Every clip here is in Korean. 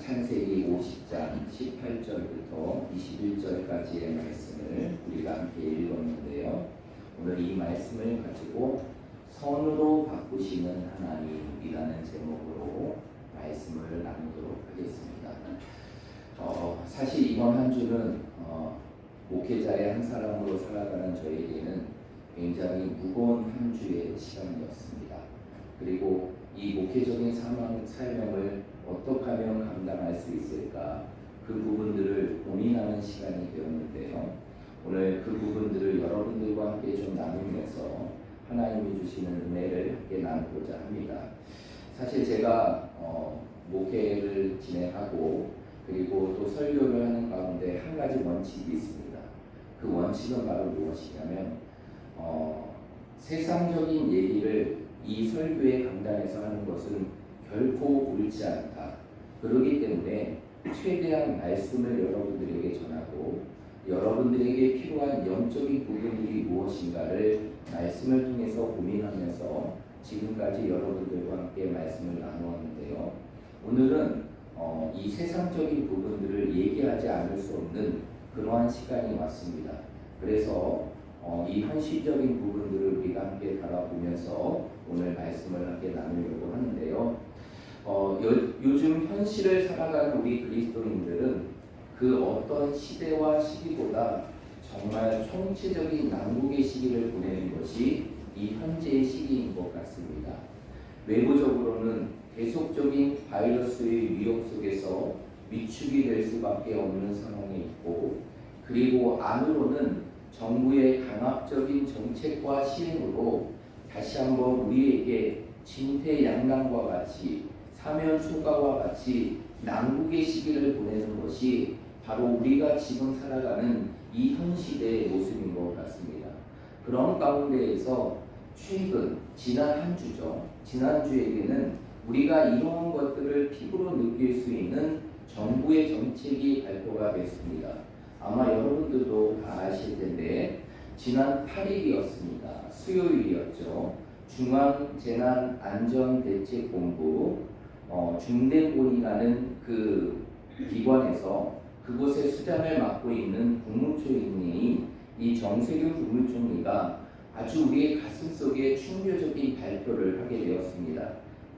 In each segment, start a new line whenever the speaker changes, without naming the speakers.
창세기 50장 18절부터 21절까지의 말씀을 우리가 함께 읽었는데요. 오늘 이 말씀을 가지고 선으로 바꾸시는 하나님이라는 제목으로 말씀을 나누도록 하겠습니다. 사실 이번 한 주는 목회자의 한 사람으로 살아가는 저에게는 굉장히 무거운 한 주의 시간이었습니다. 그리고 이 목회적인 사명을 어떻게 하면 감당할 수 있을까, 그 부분들을 고민하는 시간이 되었는데요. 오늘 그 부분들을 여러분들과 함께 좀 나누면서 하나님이 주시는 은혜를 함께 나누고자 합니다. 사실 제가 목회를 진행하고 그리고 또 설교를 하는 가운데 한 가지 원칙이 있습니다. 그 원칙은 바로 무엇이냐면 세상적인 얘기를 이 설교의 강단에서 하는 것은 결코 옳지 않다. 그렇기 때문에 최대한 말씀을 여러분들에게 전하고 여러분들에게 필요한 영적인 부분들이 무엇인가를 말씀을 통해서 고민하면서 지금까지 여러분들과 함께 말씀을 나누었는데요. 오늘은 이 세상적인 부분들을 얘기하지 않을 수 없는 그러한 시간이 왔습니다. 그래서 이 현실적인 부분들을 우리가 함께 바라보면서 오늘 말씀을 함께 나누려고 하는데요. 요즘 현실을 살아가는 우리 그리스도인들은 그 어떤 시대와 시기보다 정말 총체적인 난국의 시기를 보내는 것이 이 현재의 시기인 것 같습니다. 외부적으로는 계속적인 바이러스의 위협 속에서 위축이 될 수밖에 없는 상황에 있고, 그리고 안으로는 정부의 강압적인 정책과 시행으로 다시 한번 우리에게 진퇴양난과 같이 사면초가와 같이 난국의 시기를 보내는 것이 바로 우리가 지금 살아가는 이 현 시대의 모습인 것 같습니다. 그런 가운데에서 지난 한 주죠. 지난주에게는 우리가 이러한 것들을 피부로 느낄 수 있는 정부의 정책이 발표가 됐습니다. 아마 여러분들도 다 아실 텐데 지난 8일이었습니다. 수요일이었죠. 중앙재난안전대책본부 중대본이라는 그 기관에서 그곳의 수장을 맡고 있는 국무총리인 이 정세균 국무총리가 아주 우리의 가슴속에 충격적인 발표를 하게 되었습니다.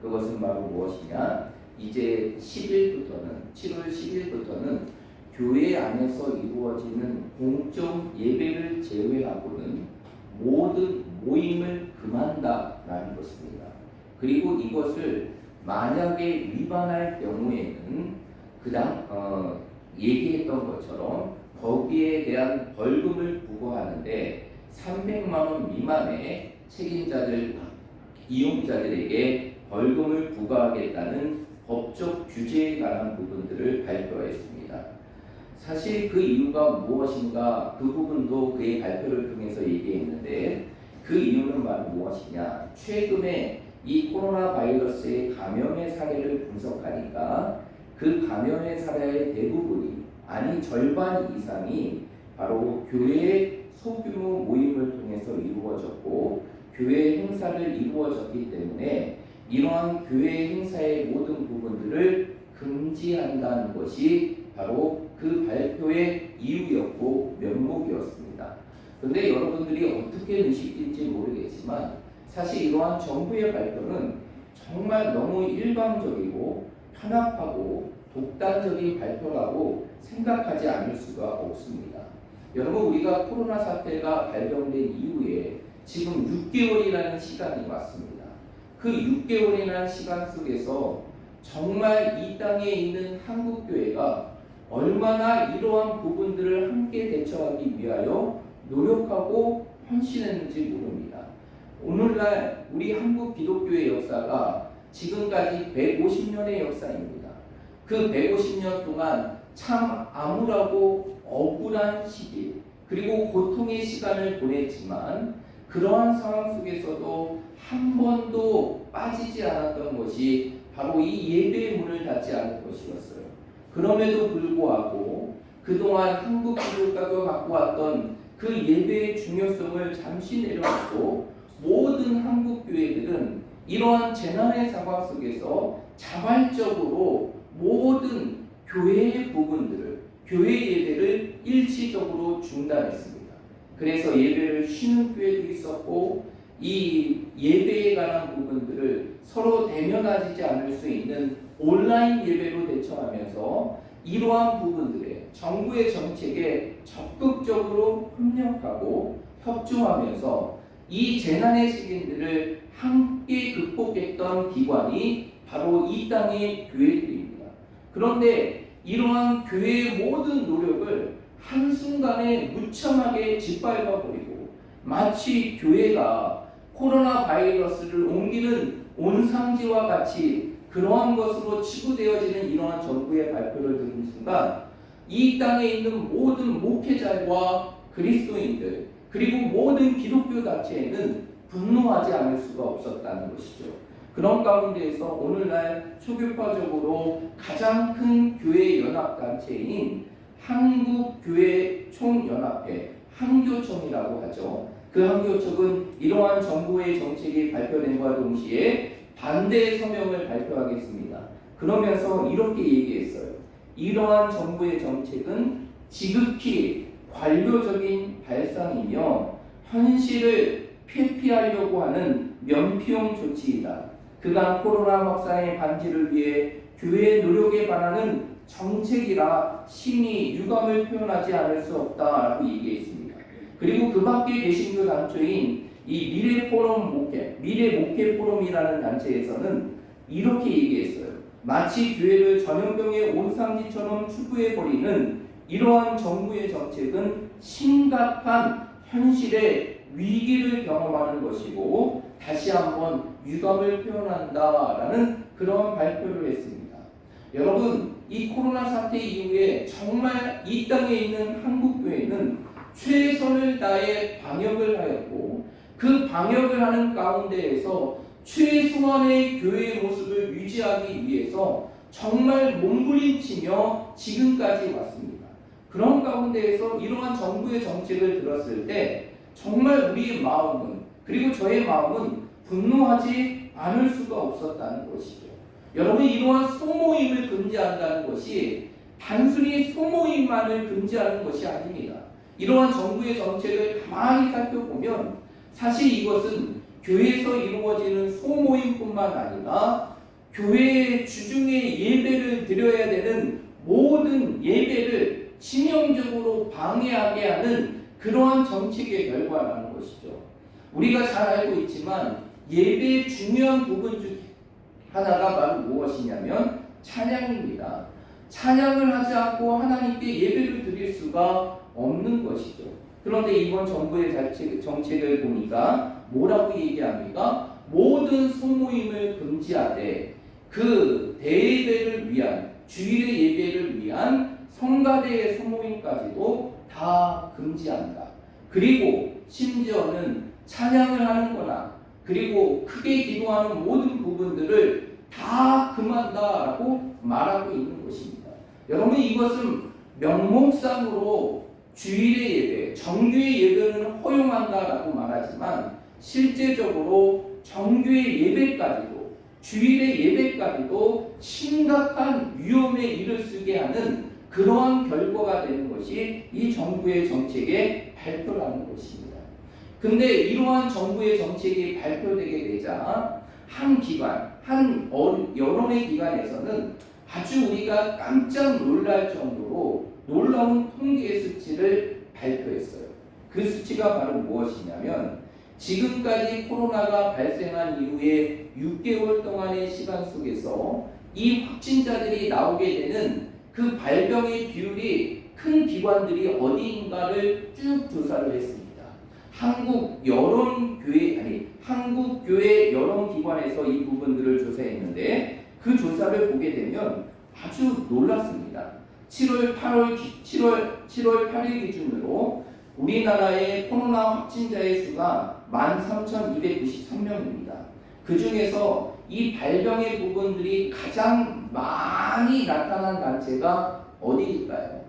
그것은 바로 무엇이냐? 이제 7월 10일부터는 교회 안에서 이루어지는 공적 예배를 제외하고는 모든 모임을 금한다라는 것입니다. 그리고 이것을 만약에 위반할 경우에는 얘기했던 것처럼 거기에 대한 벌금을 부과하는데 300만 원 미만의 책임자들, 이용자들에게 벌금을 부과하겠다는 법적 규제에 관한 부분들을 발표했습니다. 사실 그 이유가 무엇인가, 그 부분도 그의 발표를 통해서 얘기했는데, 그 이유는 바로 무엇이냐? 최근에 이 코로나 바이러스의 감염의 사례를 분석하니까 그 감염의 사례의 대부분이, 아니 절반 이상이 바로 교회의 소규모 모임을 통해서 이루어졌고 교회 행사를 이루어졌기 때문에 이러한 교회 행사의 모든 부분들을 금지한다는 것이 바로 그 발표의 이유였고 면목이었습니다. 그런데 여러분들이 어떻게 느끼실지 모르겠지만 사실 이러한 정부의 발표는 정말 너무 일방적이고 편협하고 독단적인 발표라고 생각하지 않을 수가 없습니다. 여러분, 우리가 코로나 사태가 발병된 이후에 지금 6개월이라는 시간이 왔습니다. 그 6개월이라는 시간 속에서 정말 이 땅에 있는 한국교회가 얼마나 이러한 부분들을 함께 대처하기 위하여 노력하고 헌신했는지 모릅니다. 오늘날 우리 한국 기독교의 역사가 지금까지 150년의 역사입니다. 그 150년 동안 참 암울하고 억울한 시기, 그리고 고통의 시간을 보냈지만 그러한 상황 속에서도 한 번도 빠지지 않았던 것이 바로 이 예배의 문을 닫지 않을 것이었어요. 그럼에도 불구하고 그동안 한국 기독교가 갖고 왔던 그 예배의 중요성을 잠시 내려놓고 모든 한국 교회들은 이러한 재난의 상황 속에서 자발적으로 모든 교회 부분들을, 교회 예배를 일시적으로 중단했습니다. 그래서 예배를 쉬는 교회도 있었고, 이 예배에 관한 부분들을 서로 대면하지 않을 수 있는 온라인 예배로 대처하면서 이러한 부분들에 정부의 정책에 적극적으로 협력하고 협조하면서 이 재난의 시기들을 함께 극복했던 기관이 바로 이 땅의 교회들입니다. 그런데 이러한 교회의 모든 노력을 한순간에 무참하게 짓밟아버리고 마치 교회가 코로나 바이러스를 옮기는 온상지와 같이 그러한 것으로 치부되어지는 이러한 정부의 발표를 들은 순간 이 땅에 있는 모든 목회자와 그리스도인들 그리고 모든 기독교 단체에는 분노하지 않을 수가 없었다는 것이죠. 그런 가운데에서 오늘날 초교파적으로 가장 큰 교회 연합단체인 한국교회 총연합회 한교총이라고 하죠. 그 한교총은 이러한 정부의 정책이 발표된과 동시에 반대 서명을 발표하겠습니다. 그러면서 이렇게 얘기했어요. 이러한 정부의 정책은 지극히 관료적인 발상이며 현실을 회피하려고 하는 면피용 조치이다. 그간 코로나 확산의 방지를 위해 교회의 노력에 반하는 정책이라 심히 유감을 표현하지 않을 수 없다라고 얘기했습니다. 그리고 그 밖에 개신교 단체인 이 미래 목회 포럼이라는 단체에서는 이렇게 얘기했어요. 마치 교회를 전염병의 온상지처럼 추구해버리는 이러한 정부의 정책은 심각한 현실의 위기를 경험하는 것이고 다시 한번 유감을 표현한다라는 그런 발표를 했습니다. 여러분, 이 코로나 사태 이후에 정말 이 땅에 있는 한국교회는 최선을 다해 방역을 하였고 그 방역을 하는 가운데에서 최소한의 교회의 모습을 유지하기 위해서 정말 몸부림치며 지금까지 왔습니다. 그런 가운데에서 이러한 정부의 정책을 들었을 때 정말 우리의 마음은 그리고 저의 마음은 분노하지 않을 수가 없었다는 것이죠. 여러분, 이러한 소모임을 금지한다는 것이 단순히 소모임만을 금지하는 것이 아닙니다. 이러한 정부의 정책을 가만히 살펴보면 사실 이것은 교회에서 이루어지는 소모임뿐만 아니라 교회의 주중에 예배를 드려야 되는 모든 예배를 치명적으로 방해하게 하는 그러한 정책의 결과라는 것이죠. 우리가 잘 알고 있지만 예배의 중요한 부분 중 하나가 바로 무엇이냐면 찬양입니다. 찬양을 하지 않고 하나님께 예배를 드릴 수가 없는 것이죠. 그런데 이번 정부의 정책을 보니까 뭐라고 얘기합니까? 모든 소모임을 금지하되 그 대예배를 위한 주일의 예배를 위한 성가대의 소모임까지도 다 금지한다. 그리고 심지어는 찬양을 하는 거나 그리고 크게 기도하는 모든 부분들을 다 금한다라고 말하고 있는 것입니다. 여러분, 이것은 명목상으로 주일의 예배, 정규의 예배는 허용한다라고 말하지만 실제적으로 정규의 예배까지도 주일의 예배까지도 심각한 위험에 이르게 하는 그러한 결과가 되는 것이 이 정부의 정책의 발표라는 것입니다. 근데 이러한 정부의 정책이 발표되게 되자 한 기관, 여론의 기관에서는 아주 우리가 깜짝 놀랄 정도로 놀라운 통계 수치를 발표했어요. 그 수치가 바로 무엇이냐면 지금까지 코로나가 발생한 이후에 6개월 동안의 시간 속에서 이 확진자들이 나오게 되는 그 발병의 비율이 큰 기관들이 어디인가를 쭉 조사를 했습니다. 한국교회 여론기관에서 이 부분들을 조사했는데 그 조사를 보게 되면 아주 놀랐습니다. 7월 8일 기준으로 우리나라의 코로나 확진자의 수가 13,293명입니다. 그 중에서 이 발병의 부분들이 가장 많이 나타난 단체가 어디일까요?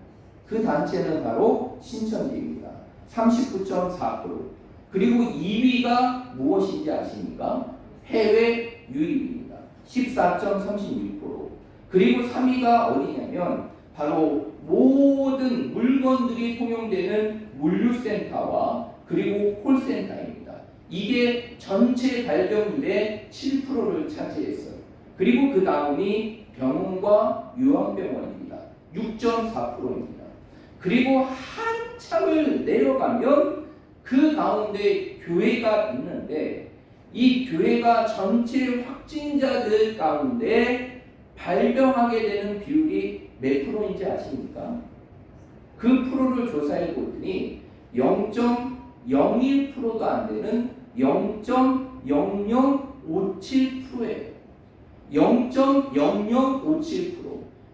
그 단체는 바로 신천지입니다. 39.4%. 그리고 2위가 무엇인지 아십니까? 해외 유입입니다. 14.36%. 그리고 3위가 어디냐면 바로 모든 물건들이 통용되는 물류센터와 그리고 콜센터입니다. 이게 전체 발병률의 7%를 차지했어요. 그리고 그 다음이 병원과 요양병원입니다. 6.4%입니다. 그리고 한참을 내려가면 그 가운데 교회가 있는데 이 교회가 전체 확진자들 가운데 발병하게 되는 비율이 몇 프로인지 아십니까? 그 프로를 조사해 보더니 0.01%도 안 되는 0.0057%예요. 0.0057%,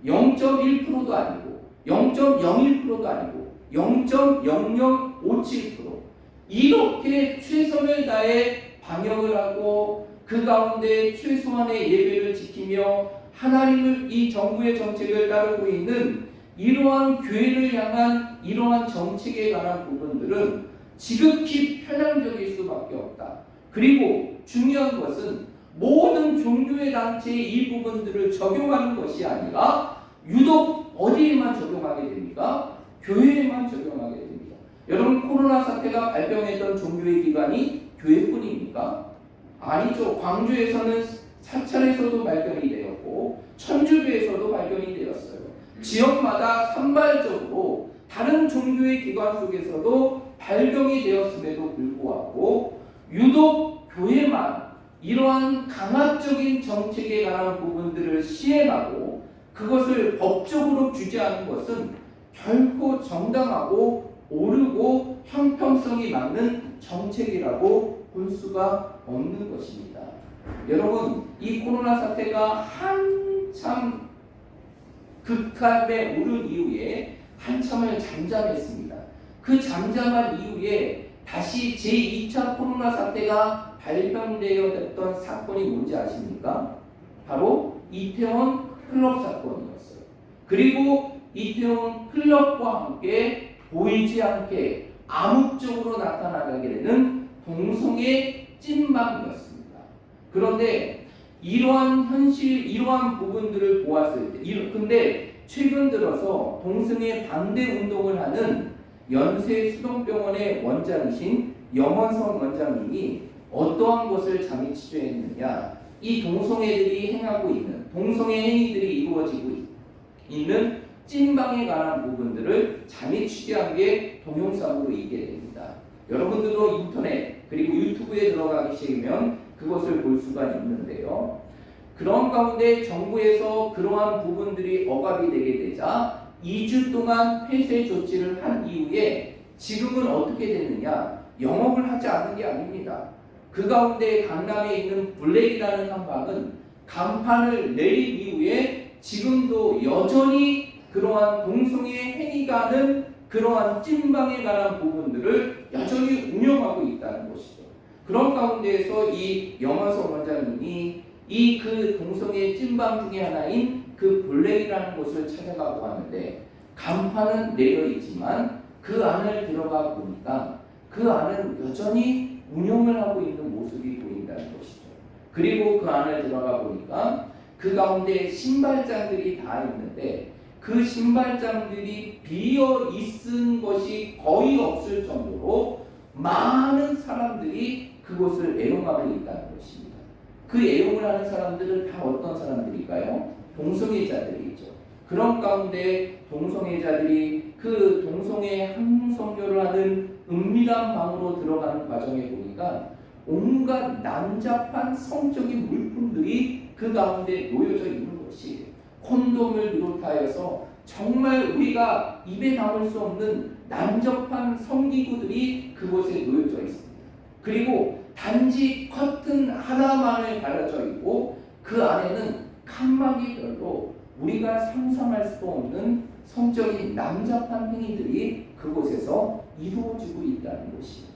0.1%도 아니고 0.01%도 아니고 0.0057%. 이렇게 최선을 다해 방역을 하고 그 가운데 최소한의 예배를 지키며 하나님을 이 정부의 정책을 따르고 있는 이러한 교회를 향한 이러한 정책에 관한 부분들은 지극히 편향적일 수밖에 없다. 그리고 중요한 것은 모든 종교의 단체에 이 부분들을 적용하는 것이 아니라 유독 어디에만 적용하게 됩니까? 교회에만 적용하게 됩니다. 여러분, 코로나 사태가 발병했던 종교의 기관이 교회뿐입니까? 아니죠. 광주에서는 사찰에서도 발견이 되었고 천주교에서도 발견이 되었어요. 지역마다 산발적으로 다른 종교의 기관 속에서도 발견이 되었음에도 불구하고 유독 교회만 이러한 강압적인 정책에 관한 부분들을 시행하고 그것을 법적으로 규제하는 것은 결코 정당하고 옳고 형평성이 맞는 정책이라고 볼 수가 없는 것입니다. 여러분, 이 코로나 사태가 한참 극한에 오른 이후에 한참을 잠잠했습니다. 그 잠잠한 이후에 다시 제2차 코로나 사태가 발병되었던 사건이 뭔지 아십니까? 바로 이태원 클럽 사건이었어요. 그리고 이태원 클럽과 함께 보이지 않게 암묵적으로 나타나게 되는 동성애 찐망이었습니다. 그런데 이러한 현실, 이러한 부분들을 보았을 때, 근데 최근 들어서 동성애 반대 운동을 하는 연세수동병원의 원장이신 염원성 원장님이 어떠한 것을 잠이 취조했느냐, 이 동성애들이 행하고 있는 동성애 행위들이 이루어지고 있는 찐방에 관한 부분들을 잠이 취재한 게 동영상으로 있게 됩니다. 여러분들도 인터넷 그리고 유튜브에 들어가 계시면 그것을 볼 수가 있는데요. 그런 가운데 정부에서 그러한 부분들이 억압이 되게 되자 2주 동안 폐쇄 조치를 한 이후에 지금은 어떻게 됐느냐? 영업을 하지 않는 게 아닙니다. 그 가운데 강남에 있는 블랙이라는 한방은 간판을 내린 이후에 지금도 여전히 그러한 동성애 행위가 하는 그러한 찐방에 관한 부분들을 여전히 운영하고 있다는 것이죠. 그런 가운데에서 이 염원석 원장님이 이 그 동성애 찐방 중에 하나인 그 블랙이라는 곳을 찾아가고 하는데 간판은 내려 있지만 그 안을 들어가 보니까 그 안은 여전히 운영을 하고 있는 모습이 보인다는 것이죠. 그리고 그 안을 들어가 보니까 그 가운데 신발장들이 다 있는데 그 신발장들이 비어 있은 것이 거의 없을 정도로 많은 사람들이 그곳을 애용하고 있다는 것입니다. 그 애용을 하는 사람들은 다 어떤 사람들일까요? 동성애자들이죠. 그런 가운데 동성애자들이 그 동성애 성교를 하는 은밀한 방으로 들어가는 과정에 보니까 온갖 난잡한 성적인 물품들이 그 가운데 놓여져 있는 것이 콘돔을 비롯하여서 정말 우리가 입에 담을 수 없는 난접한 성기구들이 그곳에 놓여져 있습니다. 그리고 단지 커튼 하나만을 가려져 있고 그 안에는 칸막이별로 우리가 상상할 수 없는 성적인 난잡한 행위들이 그곳에서 이루어지고 있다는 것이에요.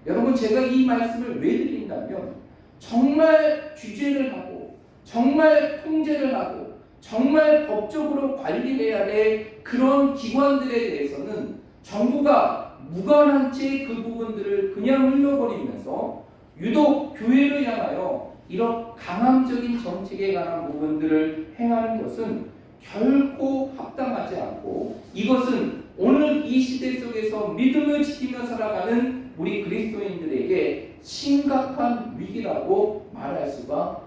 여러분, 제가 이 말씀을 왜 드린다면 정말 규제를 하고 정말 통제를 하고 정말 법적으로 관리해야 될 그런 기관들에 대해서는 정부가 무관한 채 그 부분들을 그냥 흘려버리면서 유독 교회를 향하여 이런 강압적인 정책에 관한 부분들을 행하는 것은 결코 합당하지 않고 이것은 오늘 이 시대 속에서 믿음을 지키며 살아가는 우리 그리스도인들에게 심각한 위기라고 말할 수가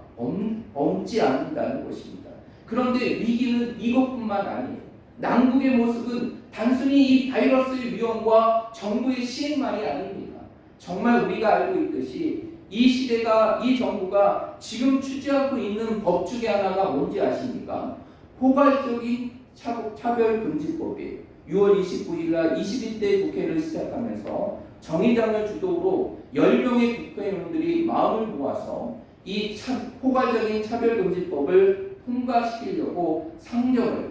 없지 않는다는 것입니다. 그런데 위기는 이것뿐만 아니에요. 난국의 모습은 단순히 이 바이러스의 위험과 정부의 시행만이 아닙니다. 정말 우리가 알고 있듯이 이 시대가, 이 정부가 지금 추진하고 있는 법 중에 하나가 뭔지 아십니까? 포괄적인 차별금지법이에요. 6월 29일 날 21대 국회를 시작하면서 정의당을 주도로 10명의 국회의원들이 마음을 모아서 이 포괄적인 차별금지법을 통과시키려고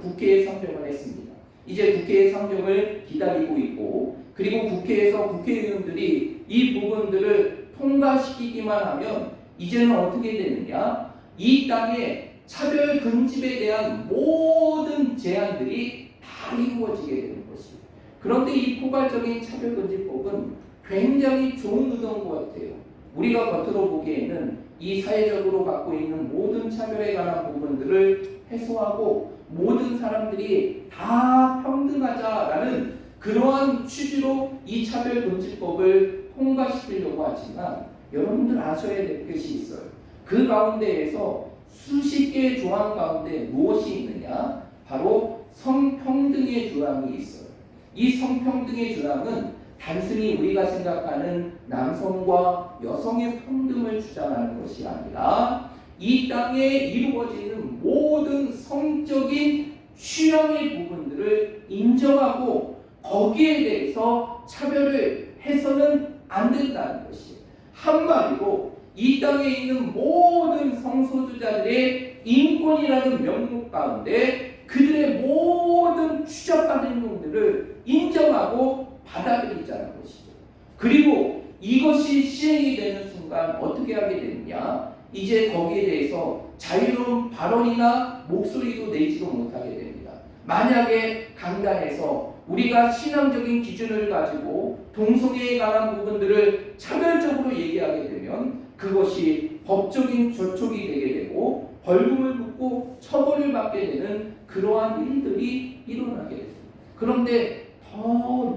국회에 상정을 했습니다. 이제 국회의 상정을 기다리고 있고, 그리고 국회에서 국회의원들이 이 부분들을 통과시키기만 하면 이제는 어떻게 되느냐? 이 땅에 차별금지에 대한 모든 제한들이 다 이루어지게 되는 것입니다. 그런데 이 포괄적인 차별금지법은 굉장히 좋은 의도인 것 같아요. 우리가 겉으로 보기에는 이 사회적으로 갖고 있는 모든 차별에 관한 부분들을 해소하고 모든 사람들이 다 평등하자라는 그러한 취지로 이 차별금지법을 통과시키려고 하지만 여러분들 아셔야 될 것이 있어요. 그 가운데에서 수십 개의 조항 가운데 무엇이 있느냐? 바로 성평등의 조항이 있어요. 이 성평등의 조항은 단순히 우리가 생각하는 남성과 여성의 평등을 주장하는 것이 아니라 이 땅에 이루어지는 모든 성적인 취향의 부분들을 인정하고 거기에 대해서 차별을 해서는 안 된다는 것이에요. 한마디로 이 땅에 있는 모든 성소수자들의 인권이라는 명목 가운데 그들의 모든 추적받은 행동들을 인정하고 받아들이자는 것이죠. 그리고 이것이 시행이 되는 순간 어떻게 하게 되느냐? 이제 거기에 대해서 자유로운 발언이나 목소리도 내지도 못하게 됩니다. 만약에 강단에서 우리가 신앙적인 기준을 가지고 동성애에 관한 부분들을 차별적으로 얘기하게 되면 그것이 법적인 저촉이 되게 되고 벌금을 묻고 처벌을 받게 되는 그러한 일들이 일어나게 됩니다. 그런데 더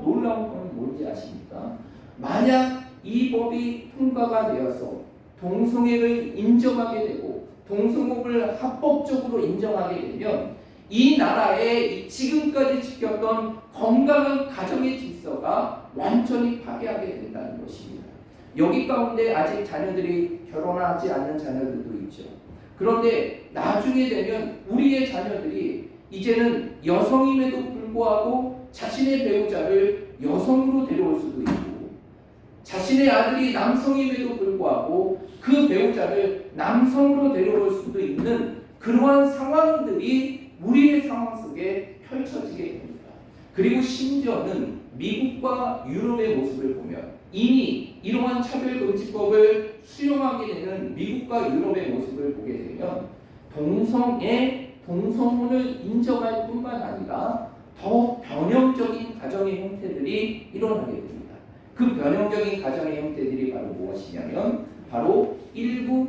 놀라운 건 뭔지 아십니까? 만약 이 법이 통과가 되어서 동성애를 인정하게 되고 동성애를 합법적으로 인정하게 되면 이 나라에 지금까지 지켰던 건강한 가정의 질서가 완전히 파괴하게 된다는 것입니다. 여기 가운데 아직 자녀들이 결혼하지 않는 자녀들도 있죠. 그런데 나중에 되면 우리의 자녀들이 이제는 여성임에도 불구하고 자신의 배우자를 여성으로 데려올 수도 있고 자신의 아들이 남성임에도 불구하고 그 배우자를 남성으로 데려올 수도 있는 그러한 상황들이 우리의 상황 속에 펼쳐지게 됩니다. 그리고 심지어는 미국과 유럽의 모습을 보면 이미 이러한 차별금지법을 수용하게 되는 미국과 유럽의 모습을 보게 되면 동성혼을 인정할 뿐만 아니라 더 변형적인 가정의 형태들이 일어나게 됩니다. 그 변형적인 가정의 형태들이 바로 무엇이냐면 바로 일부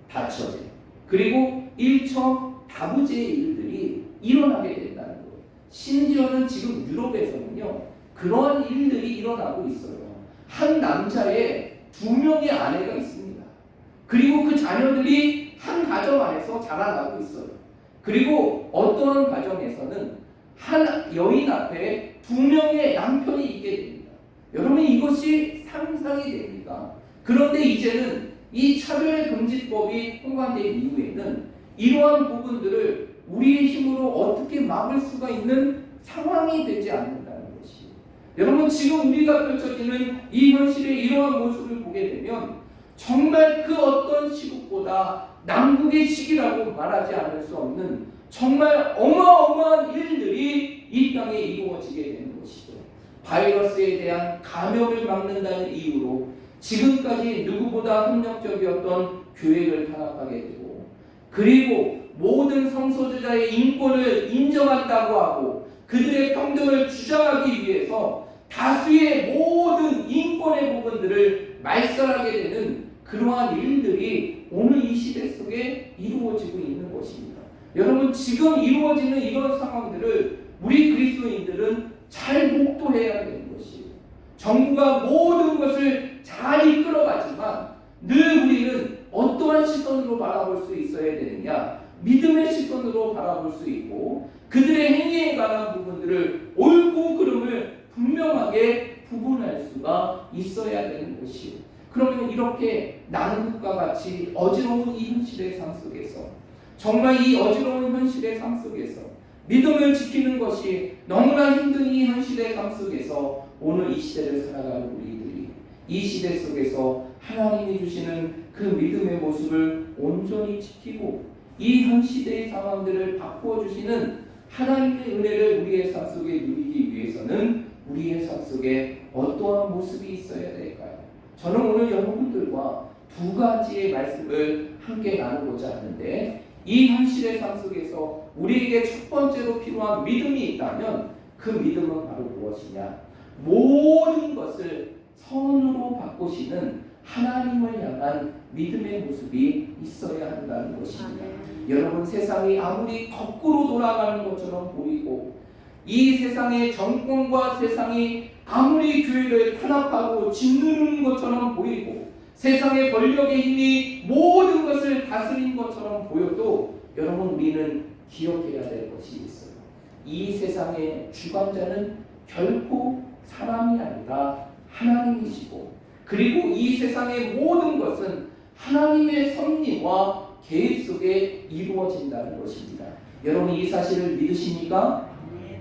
다처제 그리고 일처 다부제의 일들이 일어나게 된다는 거예요. 심지어는 지금 유럽에서는요 그러한 일들이 일어나고 있어요. 한 남자의 2명의 아내가 있습니다. 그리고 그 자녀들이 한 가정 안에서 자라나고 있어요. 그리고 어떠한 가정에서는 한 여인 앞에 2명의 남편이 있게 됩니다. 여러분 이것이 상상이 됩니까? 그런데 이제는 이 차별금지법이 통과된 이후에는 이러한 부분들을 우리의 힘으로 어떻게 막을 수가 있는 상황이 되지 않는다는 것이. 여러분 지금 우리가 펼쳐지는 이 현실의 이러한 모습을 보게 되면 정말 그 어떤 시국보다 난국의 시기라고 말하지 않을 수 없는 정말 어마어마한 일들이 이 땅에 이루어지게 되는 것이죠. 바이러스에 대한 감염을 막는다는 이유로 지금까지 누구보다 협력적이었던 교회를 탄압하게 되고 그리고 모든 성소수자의 인권을 인정한다고 하고 그들의 평등을 주장하기 위해서 다수의 모든 인권의 부분들을 말살하게 되는 그러한 일들이 오늘 이 시대 속에 이루어지고 있는 것입니다. 여러분, 지금 이루어지는 이런 상황들을 우리 그리스도인들은 잘 목도해야 되는 것이에요. 정부가 모든 것을 잘 이끌어가지만 늘 우리는 어떠한 시선으로 바라볼 수 있어야 되느냐? 믿음의 시선으로 바라볼 수 있고 그들의 행위에 관한 부분들을 옳고 그름을 분명하게 구분할 수가 있어야 되는 것이에요. 그러면 이렇게 난국과 같이 어지러운 이 현실의 삶 속에서, 정말 이 어지러운 현실의 삶 속에서 믿음을 지키는 것이 너무나 힘든 이 현실의 삶 속에서 오늘 이 시대를 살아가는 우리들이 이 시대 속에서 하나님이 주시는 그 믿음의 모습을 온전히 지키고 이 현 시대의 상황들을 바꾸어 주시는 하나님의 은혜를 우리의 삶 속에 누리기 위해서는 우리의 삶 속에 어떠한 모습이 있어야 될까요? 저는 오늘 여러분들과 두 가지의 말씀을 함께 나누고자 하는데, 이 현실의 삶 속에서 우리에게 첫 번째로 필요한 믿음이 있다면 그 믿음은 바로 무엇이냐? 모든 것을 선으로 바꾸시는 하나님을 향한 믿음의 모습이 있어야 한다는 것입니다. 여러분, 세상이 아무리 거꾸로 돌아가는 것처럼 보이고 이 세상의 정권과 세상이 아무리 교회를 탄압하고 짓누르는 것처럼 보이고 세상의 권력의 힘이 모든 것을 다스린 것처럼 보여도 여러분, 우리는 기억해야 될 것이 있어요. 이 세상의 주관자는 결코 사람이 아니라 하나님이시고, 그리고 이 세상의 모든 것은 하나님의 섭리와 계획 속에 이루어진다는 것입니다. 여러분, 이 사실을 믿으십니까?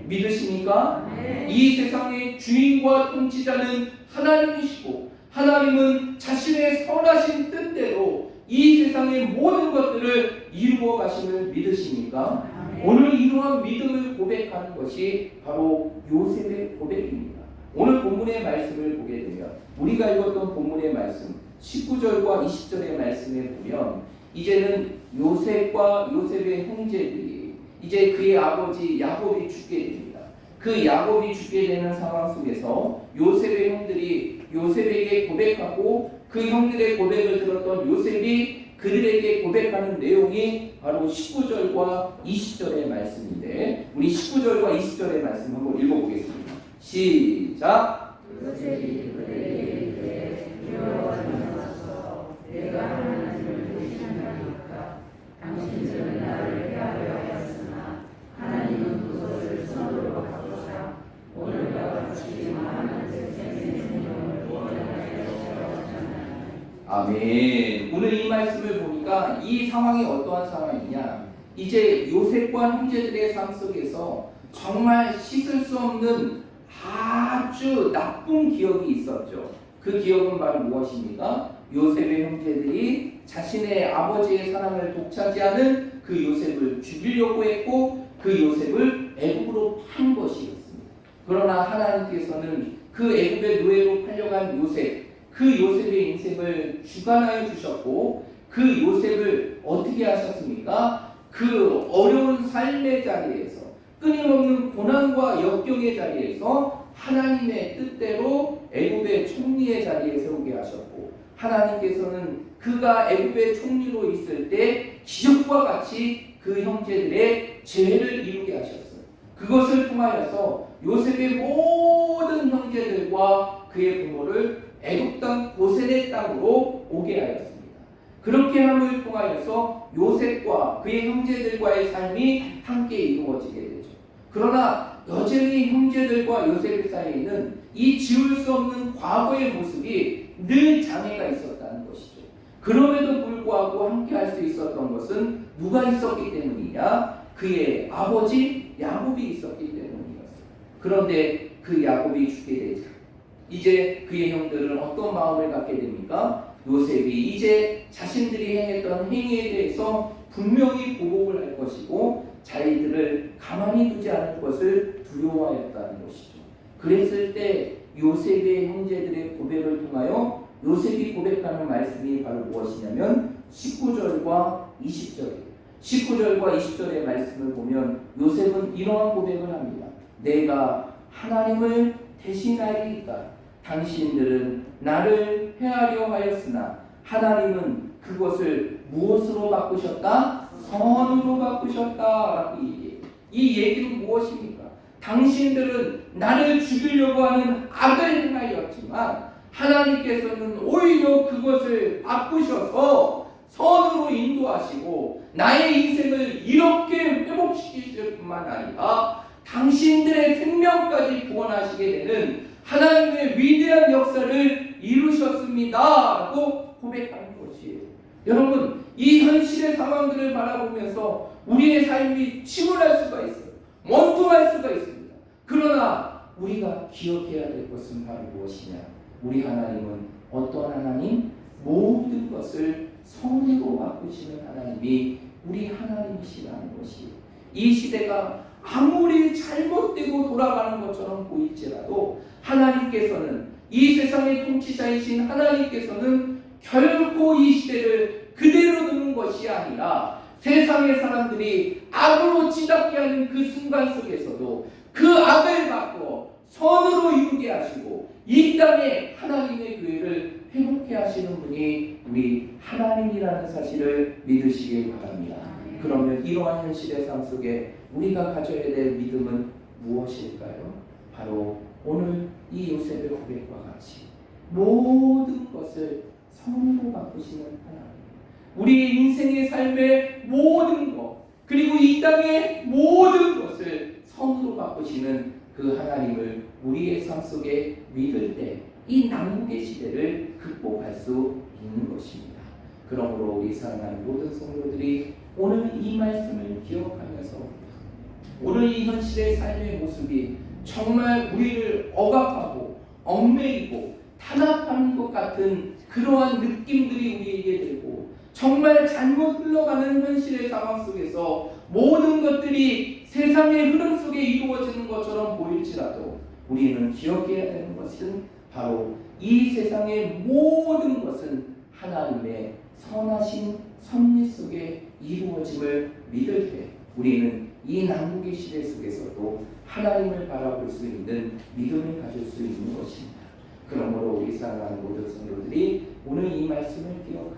믿으십니까? 이 세상의 주인과 통치자는 하나님이시고 하나님은 자신의 선하신 뜻대로 이 세상의 모든 것들을 이루어 가심을 믿으십니까? 오늘 이러한 믿음을 고백하는 것이 바로 요셉의 고백입니다. 오늘 본문의 말씀을 보게 되면 우리가 읽었던 본문의 말씀 19절과 20절의 말씀에 보면 이제는 요셉과 요셉의 형제들이 이제 그의 아버지 야곱이 죽게 됩니다. 그 야곱이 죽게 되는 상황 속에서 요셉의 형들이 요셉에게 고백하고 그 형들의 고백을 들었던 요셉이 그들에게 고백하는 내용이 바로 19절과 20절의 말씀인데, 우리 19절과 20절의 말씀 한번 읽어보겠습니다. 시작!
요셉이 그들에게 이르되 두려워하지 마소서. 내가 하나님을 의심하니까 당신들은 나를 해하려 하였으나 하나님은 그것을 선으로 바꾸사 오늘과 같이 많은 세상의 생명을 구원하여 주셨잖아요.
아멘. 오늘 이 말씀을 보니까 이 상황이 어떠한 상황이냐, 이제 요셉과 형제들의 삶 속에서 정말 씻을 수 없는 아주 나쁜 기억이 있었죠. 그 기억은 바로 무엇입니까? 요셉의 형제들이 자신의 아버지의 사랑을 독차지하는 그 요셉을 죽이려고 했고 그 요셉을 애굽으로 판 것이었습니다. 그러나 하나님께서는 그 애굽의 노예로 팔려간 요셉, 그 요셉의 인생을 주관하여 주셨고 그 요셉을 어떻게 하셨습니까? 그 어려운 삶의 자리에서, 끊임없는 고난과 역경의 자리에서 하나님의 뜻대로 애굽의 총리의 자리에 세우게 하셨고, 하나님께서는 그가 애굽의 총리로 있을 때 기적과 같이 그 형제들의 죄를 이루게 하셨어요. 그것을 통하여서 요셉의 모든 형제들과 그의 부모를 애굽 땅 고센의 땅으로 오게 하였습니다. 그렇게 함을 통하여서 요셉과 그의 형제들과의 삶이 함께 이루어지게 되죠. 그러나 여전히 형제들과 요셉 사이에는 이 지울 수 없는 과거의 모습이 늘 장애가 있었다는 것이죠. 그럼에도 불구하고 함께 할 수 있었던 것은 누가 있었기 때문이냐? 그의 아버지 야곱이 있었기 때문이었어요. 그런데 그 야곱이 죽게 되자 이제 그의 형들은 어떤 마음을 갖게 됩니까? 요셉이 이제 자신들이 행했던 행위에 대해서 분명히 보복을 할 것이고 자기들을 가만히 두지 않을 것을 두려워하였다는 것이죠. 그랬을 때 요셉의 형제들의 고백을 통하여 요셉이 고백하는 말씀이 바로 무엇이냐면 19절과 20절이에요. 19절과 20절의 말씀을 보면 요셉은 이러한 고백을 합니다. 내가 하나님을 대신하리이까 당신들은 나를 해하려 하였으나 하나님은 그것을 무엇으로 바꾸셨다? 선으로 바꾸셨다라고 얘기해요. 이 얘기는 무엇입니까? 당신들은 나를 죽이려고 하는 악을 행하였지만 하나님께서는 오히려 그것을 바꾸셔서 선으로 인도하시고 나의 인생을 이렇게 회복시키실 뿐만 아니라 당신들의 생명까지 구원하시게 되는 하나님의 위대한 역사를 이루셨습니다 라고 고백하는 것이에요. 여러분, 이 현실의 상황들을 바라보면서 우리의 삶이 침울할 수가 있어요. 원통할 수가 있습니다. 그러나 우리가 기억해야 될 것은 바로 무엇이냐? 우리 하나님은 어떤 하나님? 모든 것을 선으로 바꾸시는 하나님이 우리 하나님이시라는 것이에요. 이 시대가 아무리 잘못되고 돌아가는 것처럼 보일지라도 하나님께서는, 이 세상의 통치자이신 하나님께서는 결코 이 시대를 그대로 두는 것이 아니라 세상의 사람들이 악으로 치닫게 하는 그 순간 속에서도 그 악을 바꾸어 선으로 이루게 하시고 이 땅에 하나님의 교회를 회복해 하시는 분이 우리 하나님이라는 사실을 믿으시길 바랍니다. 그러면 이러한 현실의 삶 속에 우리가 가져야 될 믿음은 무엇일까요? 바로 오늘 이 요셉의 고백과 같이 모든 것을 선으로 바꾸시는 하나님, 우리 인생의 삶의 모든 것, 그리고 이 땅의 모든 것을 선으로 바꾸시는 그 하나님을 우리의 삶 속에 믿을 때 이 난국의 시대를 극복할 수 있는 것입니다. 그러므로 우리 사랑하는 모든 성도들이 오늘 이 말씀을 기억하면서 오늘 이 현실의 삶의 모습이 정말 우리를 억압하고 얽매이고 탄압하는 것 같은 그러한 느낌들이 우리에게 들고 정말 잘못 흘러가는 현실의 상황 속에서 모든 것들이 세상의 흐름 속에 이루어지는 것처럼 보일지라도 우리는 기억해야 되는 것은 바로 이 세상의 모든 것은 하나님의 선하신 섭리 속에 이루어짐을 믿을 때 우리는 이 난국의 시대 속에서도 하나님을 바라볼 수 있는 믿음을 가질 수 있는 것입니다. 그러므로 우리 사랑하는 모든 성도들이 오늘 이 말씀을 기억하며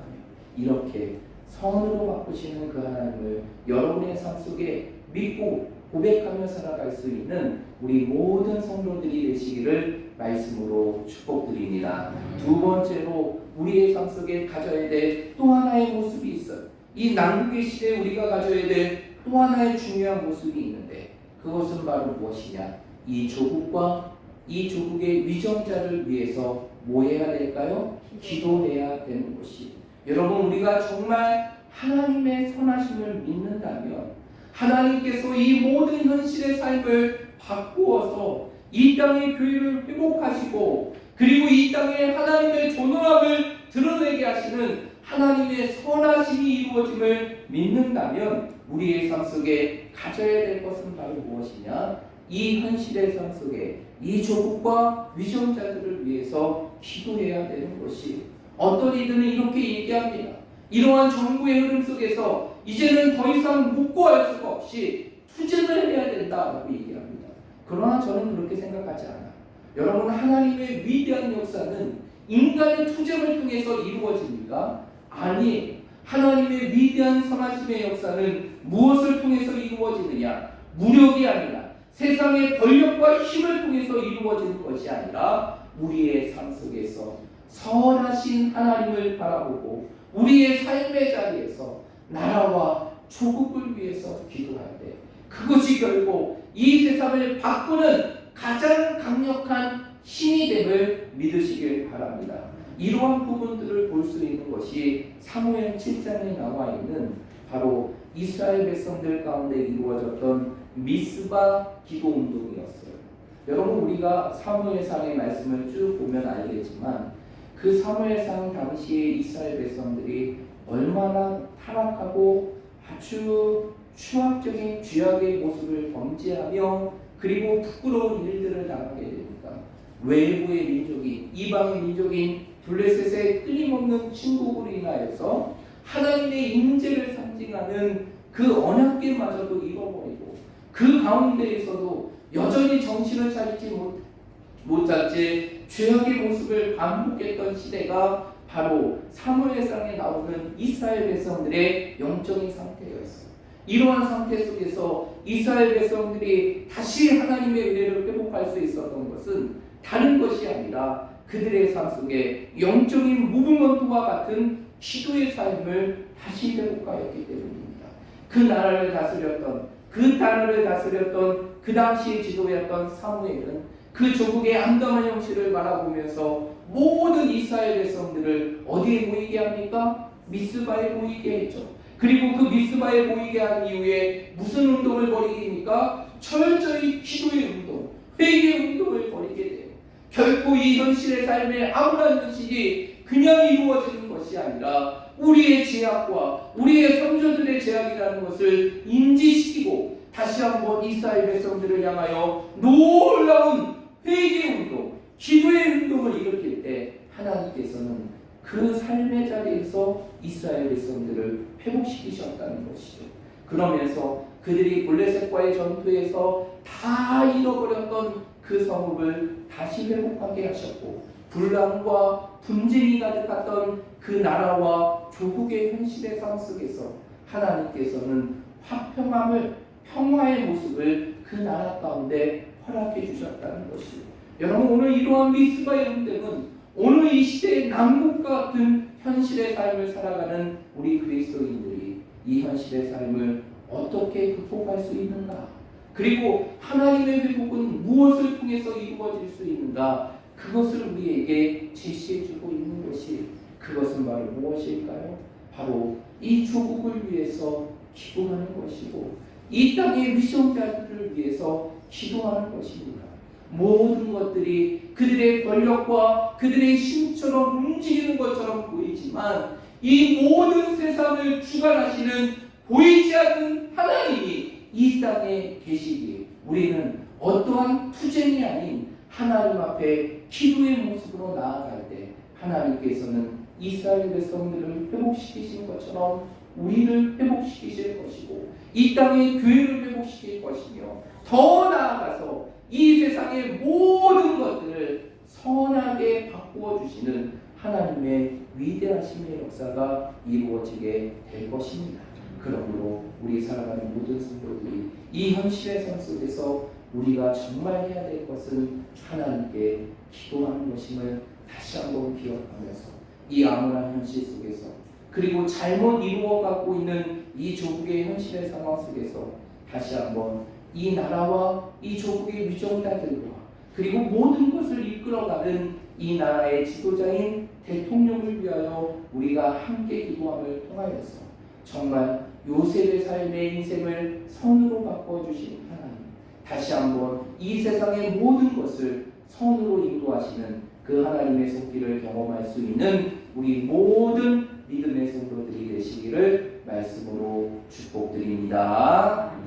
이렇게 선으로 바꾸시는 그 하나님을 여러분의 삶 속에 믿고 고백하며 살아갈 수 있는 우리 모든 성도들이 되시기를 말씀으로 축복드립니다. 두 번째로 우리의 삶 속에 가져야 될 또 하나의 모습이 있어요. 이 난국의 시대에 우리가 가져야 될 또 하나의 중요한 모습이 있는데 그것은 바로 무엇이냐? 이 조국과 이 조국의 위정자를 위해서 뭐 해야 될까요? 기도해야 되는 것이. 여러분, 우리가 정말 하나님의 선하심을 믿는다면 하나님께서 이 모든 현실의 삶을 바꾸어서 이 땅의 교회를 회복하시고 그리고 이 땅에 하나님의 존엄함을 드러내게 하시는 하나님의 선하심이 이루어짐을 믿는다면 우리의 삶 속에 가져야 될 것은 바로 무엇이냐? 이 현실의 삶 속에 이 조국과 위정자들을 위해서 기도해야 되는 것이. 어떤 이들은 이렇게 얘기합니다. 이러한 정부의 흐름 속에서 이제는 더 이상 묵고할 수가 없이 투쟁을 해야 된다고 얘기합니다. 그러나 저는 그렇게 생각하지 않아요. 여러분, 하나님의 위대한 역사는 인간의 투쟁을 통해서 이루어집니까? 아니, 하나님의 위대한 선하심의 역사는 무엇을 통해서 이루어지느냐? 무력이 아니라 세상의 권력과 힘을 통해서 이루어지는 것이 아니라 우리의 삶 속에서 선하신 하나님을 바라보고 우리의 삶의 자리에서 나라와 조국을 위해서 기도할 때 그것이 결국 이 세상을 바꾸는 가장 강력한 힘이 됨을 믿으시길 바랍니다. 이러한 부분들을 볼 수 있는 것이 사무엘 7장에 나와 있는 바로 이스라엘 백성들 가운데 이루어졌던 미스바 기도 운동이었어요. 여러분, 우리가 사무엘상의 말씀을 쭉 보면 알겠지만 그 사무엘상 당시에 이스라엘 백성들이 얼마나 타락하고 아주 추악적인 죄악의 모습을 범죄하며 그리고 부끄러운 일들을 당하게 됩니다. 외부의 민족인, 이방의 민족인 블레셋의 끊임없는 침공으로 인하여서 하나님의 임재를 상징하는 그 언약궤마저도 잃어버리고 그 가운데에서도 여전히 정신을 차리지 못한 채 죄악의 모습을 반복했던 시대가 바로 사무엘상에 나오는 이스라엘 백성들의 영적인 상태였어요. 이러한 상태 속에서 이스라엘 백성들이 다시 하나님의 은혜를 회복할 수 있었던 것은 다른 것이 아니라 그들의 삶 속에 영적인 무브먼트와 같은 기도의 삶을 다시 회복하였기 때문입니다. 그 나라를 다스렸던 그 나라를 다스렸던 그 당시의 지도였던 사무엘은 그 조국의 암담한 형실을 바라보면서 모든 이스라엘 백성들을 어디에 모이게 합니까? 미스바에 모이게 했죠. 그리고 그 미스바에 모이게 한 이후에 무슨 운동을 벌이니까 철저히 기도의 운동, 회개의 운동을 벌이게 돼요. 결코 이 현실의 삶에 아무런 현실이 그냥 이루어지는 것이 아니라 우리의 제약과 우리의 선조들의 제약이라는 것을 인지시키고 다시 한번 이스라엘 백성들을 향하여 놀라운 회개의 운동, 기도의 운동을 일으킬 때 하나님께서는 그 삶의 자리에서 이스라엘 백성들을 회복시키셨다는 것이죠. 그러면서 그들이 블레셋과의 전투에서 다 잃어버렸던 그 성읍을 다시 회복하게 하셨고, 분란과 분쟁이 가득했던 그 나라와 조국의 현실의 삶 속에서 하나님께서는 화평함을, 평화의 모습을 그 나라 가운데 허락해 주셨다는 것이죠. 여러분, 오늘 이러한 미스바의 운동은 오늘 이 시대의 남국과 같은 현실의 삶을 살아가는 우리 그리스도인들이 이 현실의 삶을 어떻게 극복할 수 있는가, 그리고 하나님의 회복은 무엇을 통해서 이루어질 수 있는가, 그것을 우리에게 제시해주고 있는 것이, 그것은 바로 무엇일까요? 바로 이 조국을 위해서 기도하는 것이고 이 땅의 미션자들을 위해서 기도하는 것입니다. 모든 것들이 그들의 권력과 그들의 힘처럼 움직이는 것처럼 보이지만 이 모든 세상을 주관하시는 보이지 않는 하나님이 이 땅에 계시기에 우리는 어떠한 투쟁이 아닌 하나님 앞에 기도의 모습으로 나아갈 때 하나님께서는 이스라엘 백성들을 회복시키신 것처럼 우리를 회복시키실 것이고 이 땅의 교회를 회복시킬 것이며, 더 나아가서 이 세상의 모든 것들을 선하게 바꾸어 주시는 하나님의 위대하심의 역사가 이루어지게 될 것입니다. 그러므로 우리 살아가는 모든 성도들이 이 현실의 삶 속에서 우리가 정말 해야 될 것은 하나님께 기도하는 것임을 다시 한번 기억하면서 이 암울한 현실 속에서, 그리고 잘못 이루어 갖고 있는 이 조국의 현실의 상황 속에서 다시 한번 이 나라와 이 조국의 위정자들과 그리고 모든 것을 이끌어가는 이 나라의 지도자인 대통령을 위하여 우리가 함께 기도함을 통하여서 정말 요셉의 삶의 인생을 선으로 바꿔주신 하나님, 다시 한번 이 세상의 모든 것을 선으로 인도하시는 그 하나님의 손길을 경험할 수 있는 우리 모든 믿음의 성도들이 되시기를 말씀으로 축복드립니다.